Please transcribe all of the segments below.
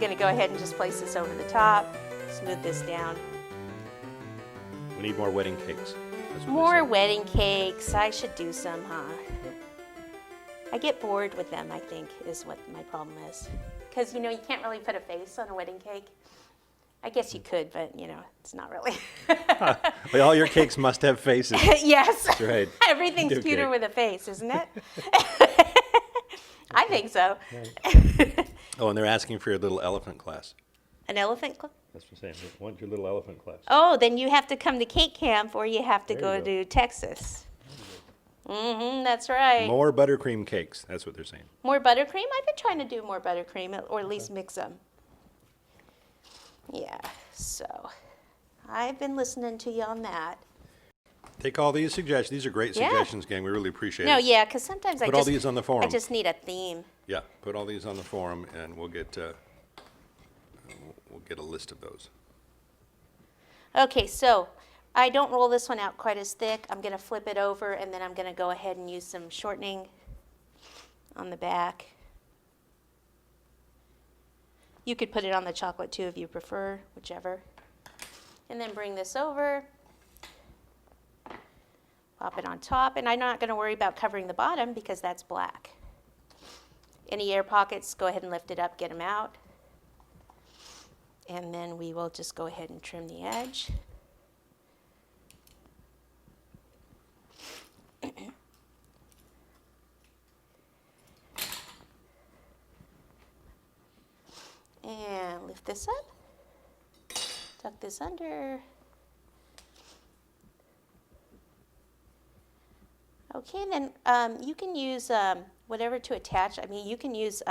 going to go ahead and just place this over the top, smooth this down. We need more wedding cakes. That's what More they say. wedding cakes. I should do some, huh? I get bored with them, I think, is what my problem is. Because, you know, you can't really put a face on a wedding cake. I guess you could, but, you know, it's not really. Well, all your cakes must have faces. Yes. That's right. Everything's Okay. cuter with a face, isn't it? I think so. Oh, and they're asking for your little elephant class. An elephant club? That's what I'm saying. They want your little elephant class. Oh, then you have to come to Cake Camp or you have to There go you go. to Texas. That's right. More buttercream cakes. That's what they're saying. More buttercream? I've been trying to do more buttercream, or at least mix them. Yeah, so I've been listening to you on that. Take all these suggestions. These are great Yeah. suggestions, gang. We really appreciate No, it. yeah, because sometimes Put all these on the forum. I just need a theme. Yeah, put all these on the forum, and we'll get a list of those. Okay, so I don't roll this one out quite as thick. I'm going to flip it over, and then I'm going to go ahead and use some shortening on the back. You could put it on the chocolate too if you prefer, whichever. And then bring this over, pop it on top, and I'm not going to worry about covering the bottom because that's black. Any air pockets, go ahead and lift it up, get them out. And then we will just go ahead and trim the edge. And lift this up, tuck this under. Okay, then you can use whatever to attach. I mean, you can use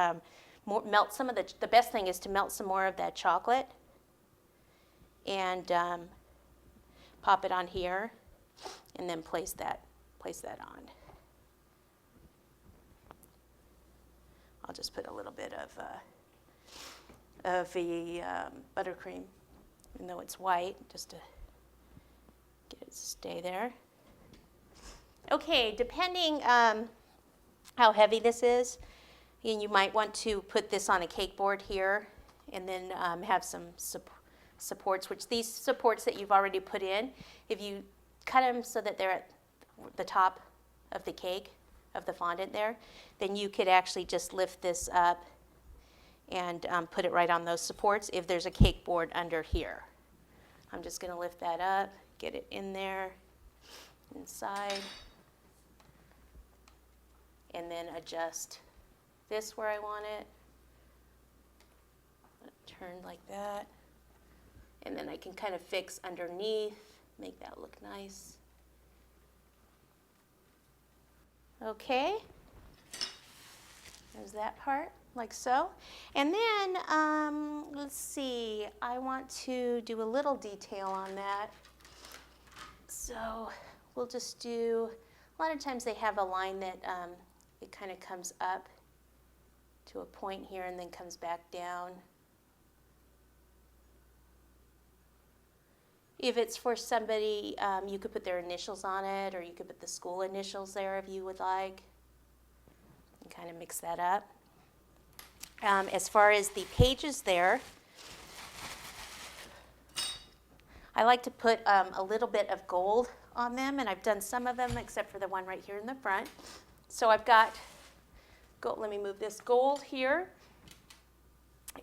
melt some of the best thing is to melt some more of that chocolate and pop it on here and then place that on. I'll just put a little bit of the buttercream, even though it's white, just to get it to stay there. Okay, depending how heavy this is, and you might want to put this on a cake board here and then have some supports, which these supports that you've already put in, if you cut them so that they're at the top of the cake, of the fondant there, then you could actually just lift this up and put it right on those supports if there's a cake board under here. I'm just going to lift that up, get it in there, inside, and then adjust this where I want it. Turn like that. And then I can kind of fix underneath, make that look nice. Okay. There's that part, like so. And then, let's see, I want to do a little detail on that. So we'll just do, a lot of times they have a line that it kind of comes up to a point here and then comes back down. If it's for somebody, you could put their initials on it, or you could put the school initials there if you would like, and kind of mix that up. As far as the pages there, I like to put a little bit of gold on them, and I've done some of them except for the one right here in the front. So I've got gold, let me move this, gold here,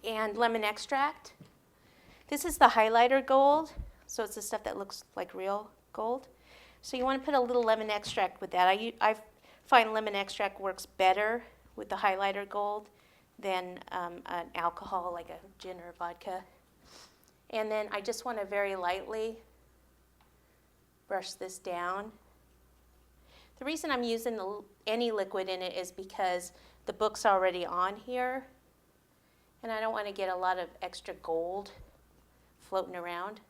and lemon extract. This is the highlighter gold. So it's the stuff that looks like real gold. So you want to put a little lemon extract with that. I find lemon extract works better with the highlighter gold than an alcohol like a gin or vodka. And then I just want to very lightly brush this down. The reason I'm using any liquid in it is because the book's already on here, and I don't want to get a lot of extra gold floating around.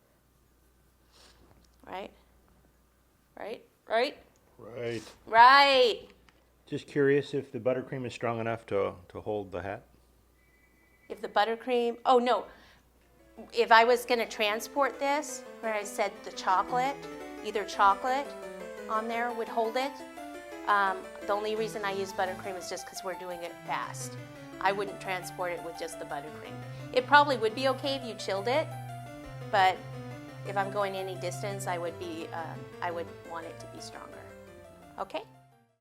Right? Right? Right? Right. Right. Just curious if the buttercream is strong enough to hold the hat? If the buttercream, oh no. If I was going to transport this, where I said the chocolate, either chocolate on there would hold it. The only reason I use buttercream is just because we're doing it fast. I wouldn't transport it with just the buttercream. It probably would be okay if you chilled it, but if I'm going any distance, I would want it to be stronger. Okay?